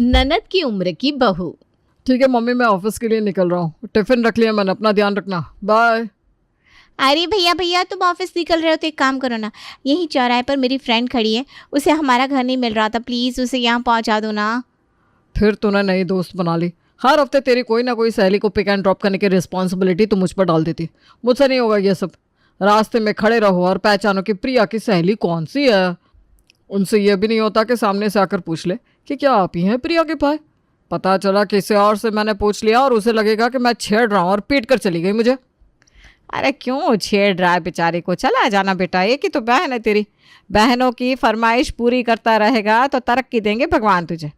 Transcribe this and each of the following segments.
ननद की उम्र की बहू। ठीक है मम्मी, मैं ऑफिस के लिए निकल रहा हूँ। टिफिन रख लिया मैंने, अपना ध्यान रखना, बाय। अरे भैया भैया, तुम ऑफिस निकल रहे हो तो एक काम करो ना, यहीं चौराहे पर मेरी फ्रेंड खड़ी है, उसे हमारा घर नहीं मिल रहा था, प्लीज़ उसे यहाँ पहुँचा दो ना। फिर तूने नई दोस्त बना ली। हर हफ्ते तेरी कोई ना कोई सहेली को पिक एंड ड्रॉप करने की रिस्पॉन्सिबिलिटी तू मुझ पर डाल देती। मुझसे नहीं होगा ये सब। रास्ते में खड़े रहो और पहचानो कि प्रिया की सहेली कौन सी है। उनसे यह भी नहीं होता कि सामने से आकर पूछ ले कि क्या आप ही हैं प्रिया के भाई। पता चला किसी और से मैंने पूछ लिया और उसे लगेगा कि मैं छेड़ रहा हूँ और पीट कर चली गई मुझे। अरे क्यों छेड़ रहा है बेचारे को, चला जाना बेटा, एक ही तो बहन है तेरी। बहनों की फरमाइश पूरी करता रहेगा तो तरक्की देंगे भगवान तुझे।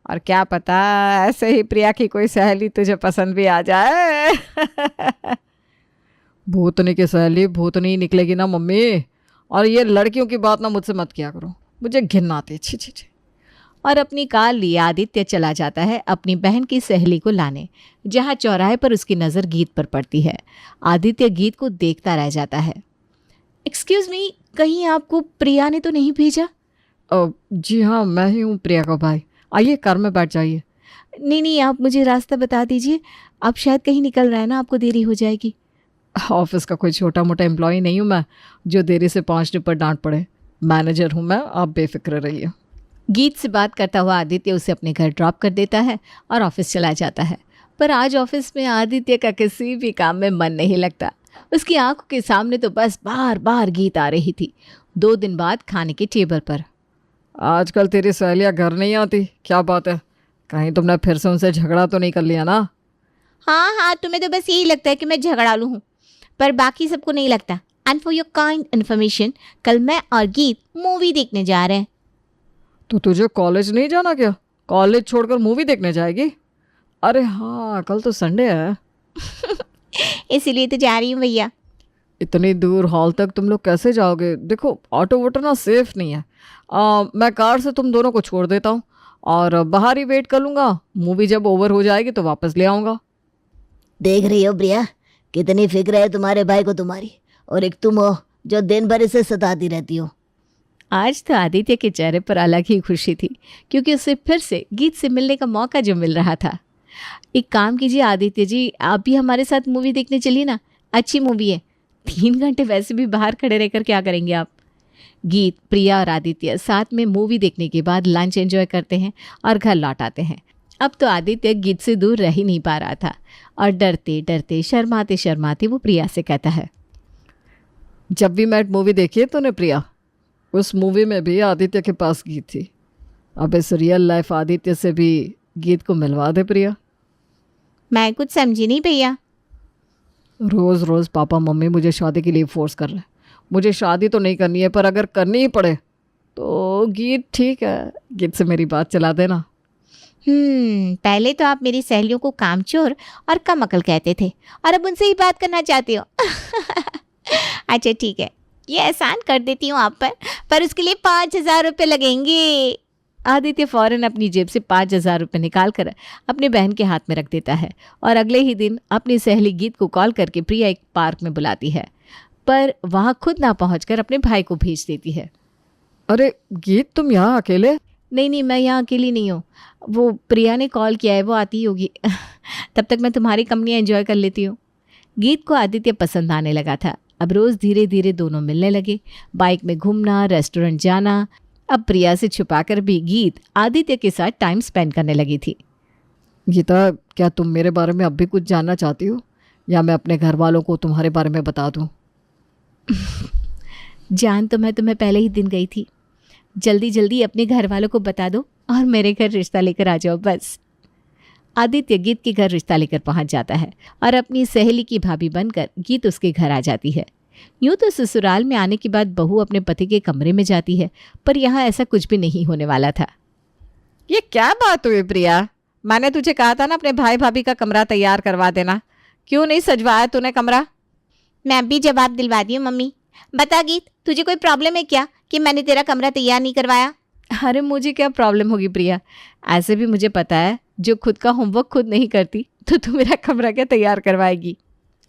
और क्या पता ऐसे ही प्रिया की कोई सहेली तुझे पसंद भी आ जाए। भूतनी की सहेली भूतनी ही निकलेगी ना मम्मी। और ये लड़कियों की बात ना मुझसे मत किया करो, मुझे घिन आती है। छी छी छी। और अपनी कार लिए आदित्य चला जाता है अपनी बहन की सहेली को लाने, जहाँ चौराहे पर उसकी नज़र गीत पर पड़ती है। आदित्य गीत को देखता रह जाता है। एक्सक्यूज़ मी, कहीं आपको प्रिया ने तो नहीं भेजा? जी हाँ, मैं ही हूँ प्रिया का भाई। आइए कार में बैठ जाइए। नहीं नहीं, आप मुझे रास्ता बता दीजिए, आप शायद कहीं निकल रहे हैं ना, आपको देरी हो जाएगी। ऑफिस का कोई छोटा मोटा एम्प्लॉय नहीं हूँ मैं जो देरी से पहुँचने पर डांट पड़े। मैनेजर हूँ मैं, आप बेफिक्र रहिए। गीत से बात करता हुआ आदित्य उसे अपने घर ड्रॉप कर देता है और ऑफिस चला जाता है। पर आज ऑफिस में आदित्य का किसी भी काम में मन नहीं लगता। उसकी आंखों के सामने तो बस बार बार गीत आ रही थी। 2 दिन बाद खाने के टेबल पर। आजकल तेरी सहेलियाँ घर नहीं आती, क्या बात है? कहीं तुमने फिर से उनसे झगड़ा तो नहीं कर लिया ना? हाँ हाँ, तुम्हें तो बस यही लगता है कि मैं झगड़ालू हूँ, पर बाकी सबको नहीं लगता। And for your kind information, कल मैं और गीत मूवी देखने जा रहे हैं। तो तुझे कॉलेज नहीं जाना क्या? कॉलेज छोड़कर मूवी देखने जाएगी? अरे हाँ, कल तो संडे है। इसीलिए तो जा रही हूँ भैया। इतनी दूर हॉल तक तुम लोग कैसे जाओगे? देखो ऑटो वोटो ना सेफ नहीं है। मैं कार से तुम दोनों को छोड़ देता हूँ और बाहर ही वेट कर लूँगा। मूवी जब ओवर हो जाएगी तो वापस ले आऊँगा। देख रही हो प्रिया, कितनी फिक्र है तुम्हारे भाई को तुम्हारी, और एक तुम हो जो दिन भर इसे सताती रहती हो। आज तो आदित्य के चेहरे पर अलग ही खुशी थी, क्योंकि उसे फिर से गीत से मिलने का मौका जो मिल रहा था। एक काम कीजिए आदित्य जी, आप भी हमारे साथ मूवी देखने चलिए ना, अच्छी मूवी है। 3 घंटे वैसे भी बाहर खड़े रहकर क्या करेंगे आप? गीत, प्रिया और आदित्य साथ में मूवी देखने के बाद लंच एंजॉय करते हैं और घर लौट आते हैं। अब तो आदित्य गीत से दूर रह ही नहीं पा रहा था और डरते डरते शर्माते शर्माते वो प्रिया से कहता है, जब भी मैं मूवी देखी है तूने प्रिया, उस मूवी में भी आदित्य के पास गीत थी। अब इस रियल लाइफ आदित्य से भी गीत को मिलवा दे प्रिया। मैं कुछ समझी नहीं भैया। रोज़ रोज़ पापा मम्मी मुझे शादी के लिए फोर्स कर रहे हैं। मुझे शादी तो नहीं करनी है, पर अगर करनी ही पड़े तो गीत ठीक है, गीत से मेरी बात चला देना। पहले तो आप मेरी सहेलियों को कामचोर और कम अकल कहते थे, और अब उनसे ही बात करना चाहते हो। अच्छा ठीक है, ये एहसान कर देती हूँ आप पर उसके लिए 5,000 रुपये लगेंगे। आदित्य फौरन अपनी जेब से 5,000 रुपये निकाल कर अपने बहन के हाथ में रख देता है और अगले ही दिन अपनी सहेली गीत को कॉल करके प्रिया एक पार्क में बुलाती है, पर वहाँ खुद ना पहुँचकर अपने भाई को भेज देती है। अरे गीत, तुम यहाँ अकेले? नहीं, मैं यहाँ अकेली नहीं हूँ, वो प्रिया ने कॉल किया है, वो आती होगी। तब तक मैं तुम्हारी कंपनी एंजॉय कर लेती हूँ। गीत को आदित्य पसंद आने लगा था। अब रोज़ धीरे धीरे दोनों मिलने लगे, बाइक में घूमना, रेस्टोरेंट जाना। अब प्रिया से छुपाकर भी गीत आदित्य के साथ टाइम स्पेंड करने लगी थी। गीता, क्या तुम मेरे बारे में अब भी कुछ जानना चाहती हो, या मैं अपने घर वालों को तुम्हारे बारे में बता दूँ? जान तो मैं तुम्हें पहले ही दिन गई थी। जल्दी जल्दी अपने घर वालों को बता दो और मेरे घर रिश्ता लेकर आ जाओ बस। आदित्य गीत के घर रिश्ता लेकर पहुंच जाता है और अपनी सहेली की भाभी बनकर गीत उसके घर आ जाती है। यूँ तो ससुराल में आने के बाद बहू अपने पति के कमरे में जाती है, पर यहाँ ऐसा कुछ भी नहीं होने वाला था। ये क्या बात हुई प्रिया? मैंने तुझे कहा था ना अपने भाई भाभी का कमरा तैयार करवा देना, क्यों नहीं सजवाया तूने कमरा? मैं भी जवाब दिलवा दी हूँ मम्मी। बता गीत, तुझे कोई प्रॉब्लम है क्या कि मैंने तेरा कमरा तैयार नहीं करवाया? अरे मुझे क्या प्रॉब्लम होगी प्रिया, ऐसे भी मुझे पता है जो खुद का होमवर्क खुद नहीं करती तो तू मेरा कमरा क्या तैयार करवाएगी?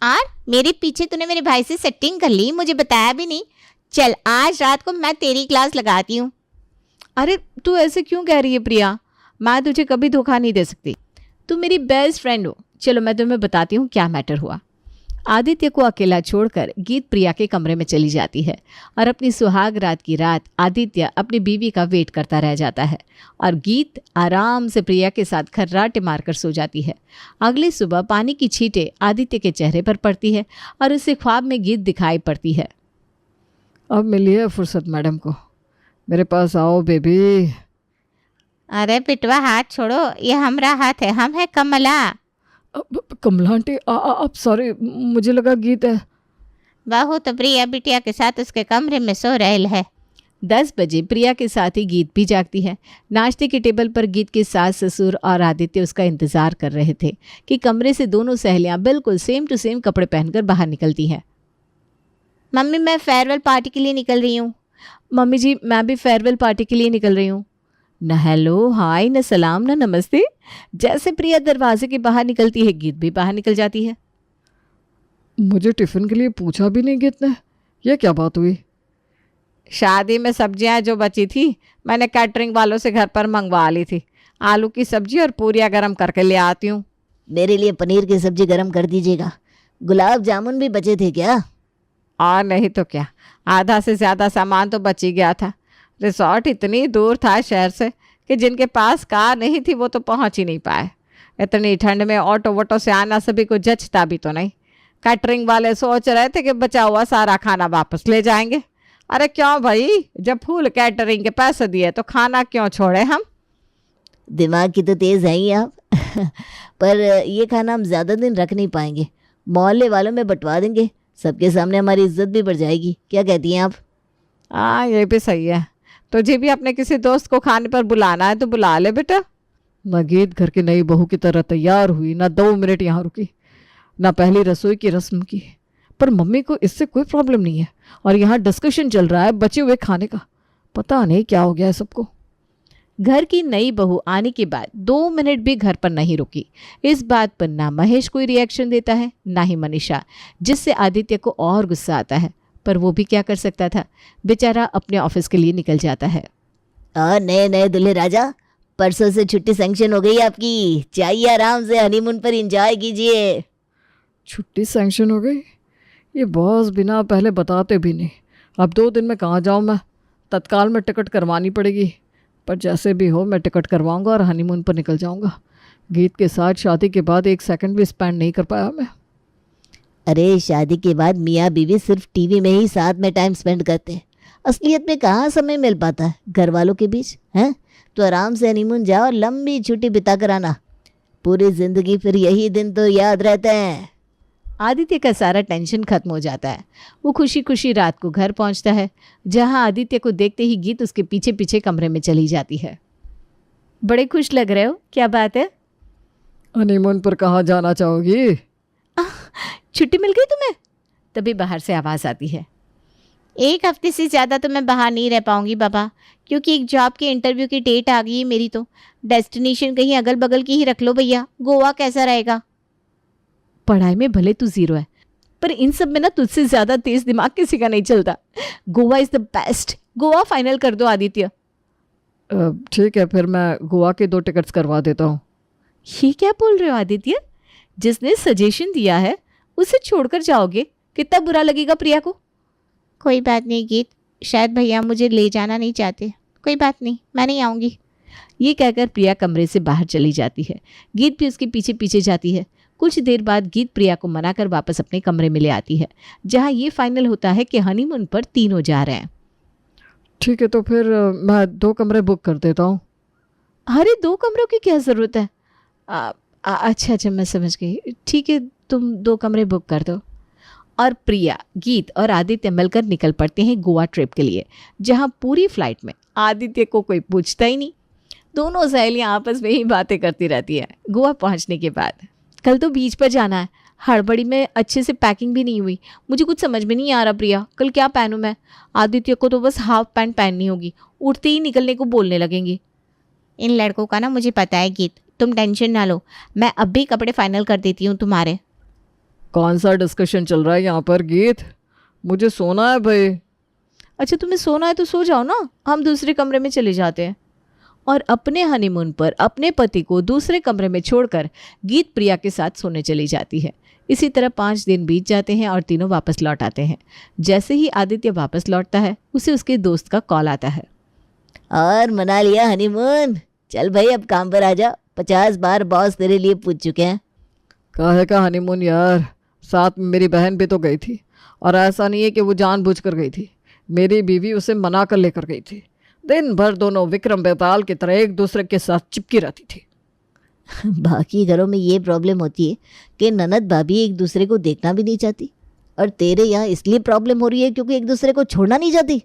और मेरे पीछे तूने मेरे भाई से सेटिंग कर ली, मुझे बताया भी नहीं। चल आज रात को मैं तेरी क्लास लगाती हूँ। अरे तू ऐसे क्यों कह रही है प्रिया? मैं तुझे कभी धोखा नहीं दे सकती। तुम मेरी बेस्ट फ्रेंड हो। चलो मैं तुम्हें बताती हूँ क्या मैटर हुआ। आदित्य को अकेला छोड़कर गीत प्रिया के कमरे में चली जाती है और अपनी सुहाग रात की रात आदित्य अपनी बीवी का वेट करता रह जाता है और गीत आराम से प्रिया के साथ खर्राटे मारकर सो जाती है। अगली सुबह पानी की छींटें आदित्य के चेहरे पर पड़ती है और उसे ख्वाब में गीत दिखाई पड़ती है। अब मिली है फुर्सत मैडम को, मेरे पास आओ बेबी। अरे पिटवा हाथ छोड़ो, ये हमारा हाथ है, हम है कमला। कमला आंटी आप सॉरी, मुझे लगा गीत है। बहू तो प्रिया बिटिया के साथ उसके कमरे में सो रहल है। 10 बजे प्रिया के साथ ही गीत भी जागती है। नाश्ते के टेबल पर गीत के सास ससुर और आदित्य उसका इंतजार कर रहे थे कि कमरे से दोनों सहेलियां बिल्कुल सेम टू सेम कपड़े पहनकर बाहर निकलती हैं। मम्मी मैं फेयरवेल पार्टी के लिए निकल रही हूँ। मम्मी जी मैं भी फेयरवेल पार्टी के लिए निकल रही हूँ। न हेलो हाय न सलाम न नमस्ते। जैसे प्रिया दरवाजे के बाहर निकलती है गीत भी बाहर निकल जाती है। मुझे टिफिन के लिए पूछा भी नहीं गीत ने, यह क्या बात हुई? शादी में सब्जियां जो बची थी मैंने कैटरिंग वालों से घर पर मंगवा ली थी। आलू की सब्जी और पूरियां गरम करके ले आती हूँ। मेरे लिए पनीर की सब्जी गरम कर दीजिएगा। गुलाब जामुन भी बचे थे क्या? और नहीं तो क्या, आधा से ज़्यादा सामान तो बच ही गया था। रिसॉर्ट इतनी दूर था शहर से कि जिनके पास कार नहीं थी वो तो पहुंच ही नहीं पाए। इतनी ठंड में ऑटो वोटो से आना सभी को जचता भी तो नहीं। कैटरिंग वाले सोच रहे थे कि बचा हुआ सारा खाना वापस ले जाएंगे। अरे क्यों भाई, जब फुल कैटरिंग के पैसे दिए तो खाना क्यों छोड़े हम। दिमाग की तो तेज़ है ही आप। पर ये खाना हम ज़्यादा दिन रख नहीं पाएंगे, मोहल्ले वालों में बंटवा देंगे, सबके सामने हमारी इज्जत भी बढ़ जाएगी। क्या कहती हैं आप? हाँ ये भी सही है। तुझे भी अपने किसी दोस्त को खाने पर बुलाना है तो बुला ले बेटा। न गीत घर की नई बहू की तरह तैयार हुई, ना 2 मिनट यहाँ रुकी, ना पहली रसोई की रस्म की। पर मम्मी को इससे कोई प्रॉब्लम नहीं है और यहाँ डिस्कशन चल रहा है बचे हुए खाने का। पता नहीं क्या हो गया है सबको। घर की नई बहू आने के बाद 2 मिनट भी घर पर नहीं रुकी। इस बात पर ना महेश कोई रिएक्शन देता है ना ही मनीषा, जिससे आदित्य को और गुस्सा आता है। पर वो भी क्या कर सकता था, बेचारा अपने ऑफिस के लिए निकल जाता है। और नए नए दूल्हे राजा, परसों से छुट्टी सैंक्शन हो गई आपकी। चाहिए आराम से हनीमून पर एंजॉय कीजिए। छुट्टी सैंक्शन हो गई? ये बॉस बिना पहले बताते भी नहीं। अब 2 दिन में कहाँ जाऊँ मैं? तत्काल में टिकट करवानी पड़ेगी। पर जैसे भी हो मैं टिकट करवाऊंगा और हनीमून पर निकल जाऊंगा। गीत के साथ शादी के बाद 1 सेकंड भी स्पेंड नहीं कर पाया मैं। अरे शादी के बाद मियाँ बीवी सिर्फ टीवी में ही साथ में टाइम स्पेंड करते हैं, असलियत में कहाँ समय मिल पाता है घर वालों के बीच, हैं? तो आराम से हनीमून जाओ और लंबी छुट्टी बिता कर आना। पूरी जिंदगी फिर यही दिन तो याद रहते हैं। आदित्य का सारा टेंशन खत्म हो जाता है। वो खुशी खुशी रात को घर पहुंचता है, जहां आदित्य को देखते ही गीत उसके पीछे पीछे कमरे में चली जाती है। बड़े खुश लग रहे हो, क्या बात है? हनीमून पर कहाँ जाना चाहोगी? छुट्टी मिल गई तुम्हें? तभी बाहर से आवाज़ आती है। 1 हफ्ते से ज़्यादा तो मैं बाहर नहीं रह पाऊंगी बाबा, क्योंकि एक जॉब के इंटरव्यू की डेट आ गई है मेरी। तो डेस्टिनेशन कहीं अगल बगल की ही रख लो भैया। गोवा कैसा रहेगा? पढ़ाई में भले तू 0 है, पर इन सब में ना तुझसे ज़्यादा तेज दिमाग किसी का नहीं चलता। Goa is the best. Goa final कर दो आदित्य। ठीक है, फिर मैं गोवा के 2 टिकट्स करवा देता हूँ। ये क्या बोल रहे हो आदित्य? जिसने सजेशन दिया है उसे छोड़कर जाओगे? कितना बुरा लगेगा प्रिया को। कोई बात नहीं गीत, शायद भैया मुझे ले जाना नहीं चाहते। कोई बात नहीं, मैं नहीं आऊँगी। ये कहकर प्रिया कमरे से बाहर चली जाती है। गीत भी उसके पीछे पीछे जाती है। कुछ देर बाद गीत प्रिया को मनाकर वापस अपने कमरे में ले आती है, जहां ये फाइनल होता है कि हनीमून पर तीनों जा रहे हैं। ठीक है, तो फिर मैं 2 कमरे बुक कर देता हूँ। अरे 2 कमरों की क्या ज़रूरत है? अच्छा मैं समझ गई। ठीक है, तुम 2 कमरे बुक कर दो। और प्रिया, गीत और आदित्य मिलकर निकल पड़ते हैं गोवा ट्रिप के लिए, जहां पूरी फ्लाइट में आदित्य को कोई पूछता ही नहीं। दोनों सहेलियां आपस में ही बातें करती रहती हैं। गोवा पहुंचने के बाद, कल तो बीच पर जाना है। हड़बड़ी में अच्छे से पैकिंग भी नहीं हुई। मुझे कुछ समझ में नहीं आ रहा प्रिया, कल क्या पहनूं मैं? आदित्य को तो बस हाफ पैंट पहननी होगी, उठते ही निकलने को बोलने लगेंगे। इन लड़कों का ना मुझे पता है गीत, तुम टेंशन ना लो। मैं अब भी कपड़े फाइनल कर देती हूँ तुम्हारे। कौन सा डिस्कशन चल रहा है यहाँ पर गीत? मुझे सोना है भाई। अच्छा तुम्हें सोना है तो सो जाओ ना, हम दूसरे कमरे में चले जाते हैं। और अपने हनीमून पर अपने पति को दूसरे कमरे में छोड़कर गीत प्रिया के साथ सोने चली जाती है। इसी तरह 5 दिन बीत जाते हैं और तीनों वापस लौट आते हैं। जैसे ही आदित्य वापस लौटता है उसे उसके दोस्त का कॉल आता है। और मना लिया हनीमून? चल भाई अब काम पर आ जा, 50 बार बॉस तेरे लिए पूछ चुके हैं। काहे का हनीमून यार, साथ में मेरी बहन भी तो गई थी, और ऐसा नहीं है कि वो जानबूझकर गई थी। मेरी बीवी उसे मना कर लेकर गई थी। दिन भर दोनों विक्रम बेताल की तरह एक दूसरे के साथ चिपकी रहती थी। बाकी घरों में ये प्रॉब्लम होती है कि ननद भाभी एक दूसरे को देखना भी नहीं चाहती, और तेरे यहाँ इसलिए प्रॉब्लम हो रही है क्योंकि एक दूसरे को छोड़ना नहीं चाहती।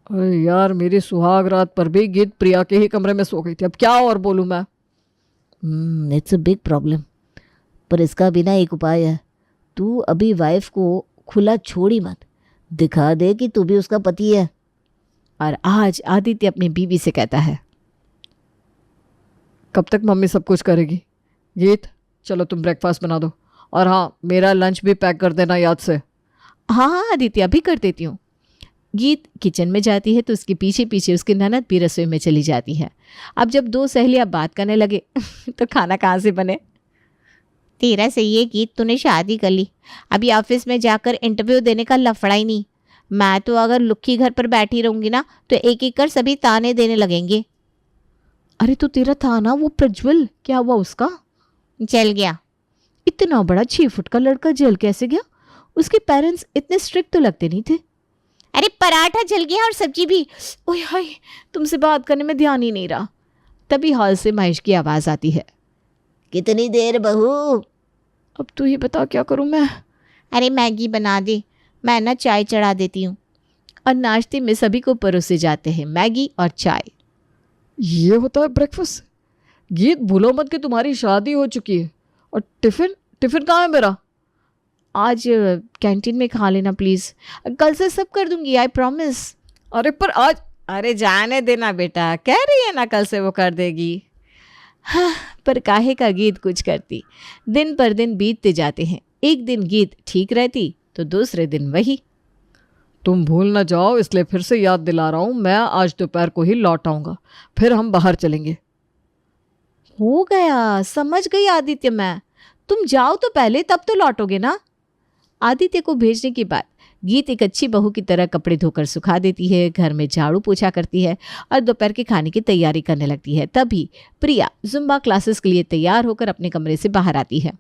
अरे यार, मेरी सुहाग रात पर भी गीत प्रिया के ही कमरे में सो गई थी। अब क्या और बोलूँ मैं। इट्स अ बिग प्रॉब्लम, पर इसका भी ना एक उपाय है। तू अभी वाइफ को खुला छोड़ ही मत, दिखा दे कि तू भी उसका पति है। और आज आदित्य अपनी बीवी से कहता है, कब तक मम्मी सब कुछ करेगी? गीत, चलो तुम ब्रेकफास्ट बना दो, और हाँ, मेरा लंच भी पैक कर देना याद से। हाँ हाँ आदित्य, अभी कर देती हूँ। गीत किचन में जाती है तो उसके पीछे पीछे उसकी ननद भी रसोई में चली जाती है। अब जब 2 सहेलियाँ बात करने लगे तो खाना कहाँ से बने। तेरा सही है गीत, तूने शादी कर ली, अभी ऑफिस में जाकर इंटरव्यू देने का लफड़ा ही नहीं। मैं तो अगर लुक्की घर पर बैठी रहूंगी ना तो एक एक कर सभी ताने देने लगेंगे। अरे तो तेरा था ना वो प्रज्वल, क्या हुआ उसका? चल गया। इतना बड़ा 6 फुट का लड़का जल कैसे गया? उसके पेरेंट्स इतने स्ट्रिक्ट तो लगते नहीं थे। अरे पराठा जल गया और सब्जी भी। ओए हाय, तुमसे बात करने में ध्यान ही नहीं रहा। तभी हॉल से महेश की आवाज़ आती है। कितनी देर बहू? अब तू ही बता क्या करूं मैं। अरे मैगी बना दे, मैं ना चाय चढ़ा देती हूँ। और नाश्ते में सभी को परोसे जाते हैं मैगी और चाय। ये होता है ब्रेकफास्ट? गीत, भूलो मत कि तुम्हारी शादी हो चुकी है। और टिफिन टिफिन कहाँ है मेरा? आज कैंटीन में खा लेना प्लीज़, कल से सब कर दूंगी, आई प्रॉमिस। अरे पर आज। अरे जाने देना बेटा, कह रही है ना कल से वो कर देगी। हाँ, पर काहे का गीत कुछ करती। दिन पर दिन बीतते जाते हैं। एक दिन गीत ठीक रहती तो दूसरे दिन वही। तुम भूल ना जाओ, इसलिए फिर से याद दिला रहा हूँ, मैं आज दोपहर को ही लौट आऊँगा, फिर हम बाहर चलेंगे। हो गया, समझ गई आदित्य मैं। तुम जाओ तो पहले, तब तो लौटोगे ना। आदित्य को भेजने के बाद गीत एक अच्छी बहू की तरह कपड़े धोकर सुखा देती है, घर में झाड़ू पोछा करती है और दोपहर के खाने की तैयारी करने लगती है। तभी प्रिया जुम्बा क्लासेस के लिए तैयार होकर अपने कमरे से बाहर आती है।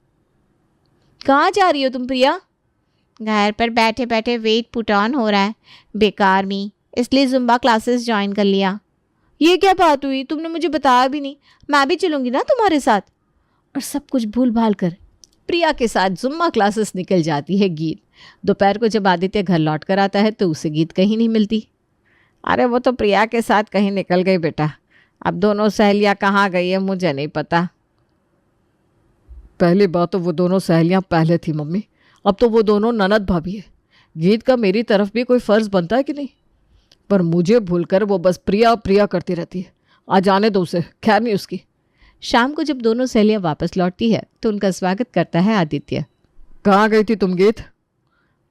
कहाँ जा रही हो तुम प्रिया? घर पर बैठे बैठे वेट पुट ऑन हो रहा है बेकार में, इसलिए जुम्बा क्लासेस ज्वाइन कर लिया। ये क्या बात हुई, तुमने मुझे बताया भी नहीं। मैं भी चलूंगी ना तुम्हारे साथ। और सब कुछ भूल भाल कर प्रिया के साथ जुम्बा क्लासेस निकल जाती है गीत। दोपहर को जब आदित्य घर लौट कर आता है तो उसे गीत कहीं नहीं मिलती। अरे वो तो प्रिया के साथ कहीं निकल गई बेटा, अब दोनों सहेलियाँ कहाँ गई है मुझे नहीं पता। पहली बात तो वो दोनों सहेलियाँ पहले थी मम्मी, अब तो वो दोनों ननद भाभी है। गीत का मेरी तरफ भी कोई फ़र्ज़ बनता है कि नहीं? पर मुझे भूलकर वो बस प्रिया प्रिया करती रहती है। आ जाने दो उसे, खैर नहीं उसकी। शाम को जब दोनों सहेलियाँ वापस लौटती है तो उनका स्वागत करता है आदित्य। कहाँ गई थी तुम गीत?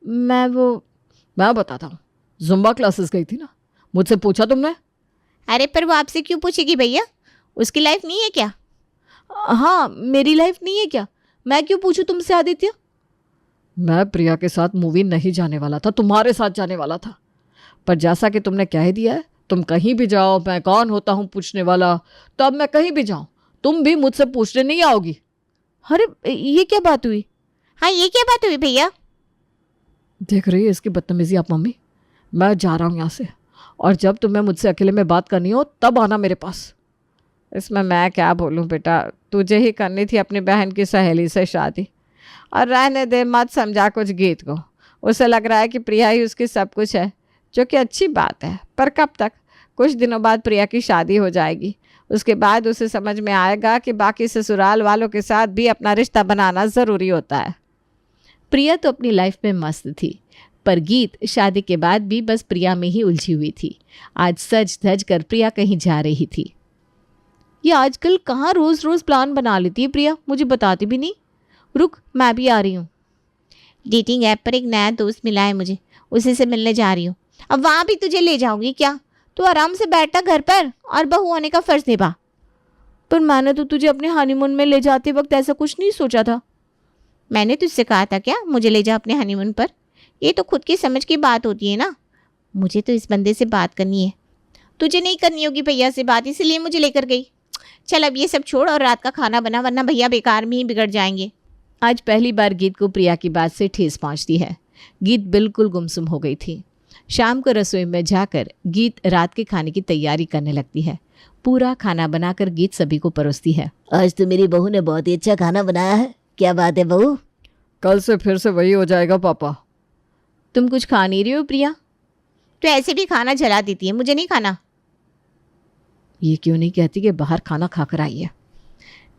मैं बताता हूँ, जुम्बा क्लासेस गई थी ना, मुझसे पूछा तुमने? अरे पर वो आपसे क्यों पूछेगी भैया, उसकी लाइफ नहीं है क्या? हाँ, मेरी लाइफ नहीं है क्या? मैं क्यों पूछूं तुमसे आदित्य? मैं प्रिया के साथ मूवी नहीं जाने वाला था, तुम्हारे साथ जाने वाला था। पर जैसा कि तुमने कह दिया है, तुम कहीं भी जाओ, मैं कौन होता हूँ पूछने वाला, तो अब मैं कहीं भी जाऊँ तुम भी मुझसे पूछने नहीं आओगी। अरे ये क्या बात हुई? हाँ ये क्या बात हुई भैया? देख रही है इसकी बदतमीजी आप मम्मी। मैं जा रहा हूँ यहाँ से, और जब तुम्हें मुझसे अकेले में बात करनी हो तब आना मेरे पास। इसमें मैं क्या बोलूँ बेटा, तुझे ही करनी थी अपनी बहन की सहेली से शादी, और रहने दे, मत समझा कुछ गीत को। उसे लग रहा है कि प्रिया ही उसकी सब कुछ है, जो कि अच्छी बात है। पर कब तक? कुछ दिनों बाद प्रिया की शादी हो जाएगी, उसके बाद उसे समझ में आएगा कि बाकी ससुराल वालों के साथ भी अपना रिश्ता बनाना ज़रूरी होता है। प्रिया तो अपनी लाइफ में मस्त थी, पर गीत शादी के बाद भी बस प्रिया में ही उलझी हुई थी। आज सज धज कर प्रिया कहीं जा रही थी। ये आजकल कहाँ रोज़ रोज़ प्लान बना लेती है प्रिया, मुझे बताती भी नहीं। रुक, मैं भी आ रही हूँ। डेटिंग ऐप पर एक नया दोस्त मिला है मुझे, उसी से मिलने जा रही हूँ। अब वहाँ भी तुझे ले जाऊंगी क्या? तू आराम से बैठा घर पर और बहू होने का फर्ज निभा। पर मैंने तो तुझे अपने हनीमून में ले जाते वक्त ऐसा कुछ नहीं सोचा था। मैंने तुझसे कहा था क्या मुझे ले जा अपने हनीमून पर? ये तो खुद की समझ की बात होती है ना। मुझे तो इस बंदे से बात करनी है, तुझे नहीं करनी होगी भैया से बात, इसलिए मुझे लेकर गई। चल अब ये सब छोड़ और रात का खाना बना, वरना भैया बेकार में ही बिगड़ जाएंगे। आज पहली बार गीत को प्रिया की बात से ठेस पहुंचती है। गीत बिल्कुल गुमसुम हो गई थी। शाम को रसोई में जाकर गीत रात के खाने की तैयारी करने लगती है। पूरा खाना बनाकर गीत सभी को परोसती है। आज तो मेरी बहू ने बहुत ही अच्छा खाना बनाया है। क्या बात है बहू? कल से फिर से वही हो जाएगा पापा। तुम कुछ खा नहीं रही हो प्रिया? तो ऐसे भी खाना जला देती है, मुझे नहीं खाना। ये क्यों नहीं कहती कि बाहर खाना खाकर आई है?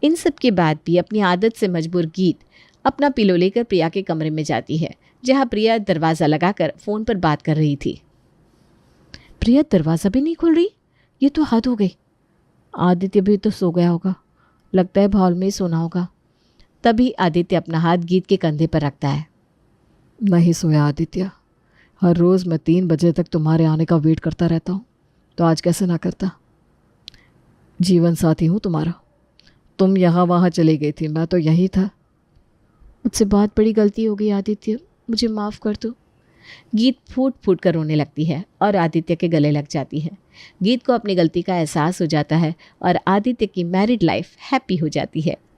इन सब के बाद भी अपनी आदत से मजबूर गीत अपना पिलो लेकर प्रिया के कमरे में जाती है, जहां प्रिया दरवाज़ा लगाकर फ़ोन पर बात कर रही थी। प्रिया दरवाज़ा भी नहीं खोल रही, ये तो हद हो गई। आदित्य भी तो सो गया होगा, लगता है हॉल में ही सोना होगा। तभी आदित्य अपना हाथ गीत के कंधे पर रखता है। नहीं सोया आदित्य, हर रोज़ मैं 3 बजे तक तुम्हारे आने का वेट करता रहता हूँ, तो आज कैसे ना करता। जीवन साथी हूँ तुम्हारा। तुम यहाँ वहाँ चली गई थी, मैं तो यहीं था। मुझसे बहुत बड़ी गलती हो गई आदित्य, मुझे माफ़ कर दो। गीत फूट फूट कर रोने लगती है और आदित्य के गले लग जाती है। गीत को अपनी गलती का एहसास हो जाता है और आदित्य की मैरिड लाइफ हैप्पी हो जाती है।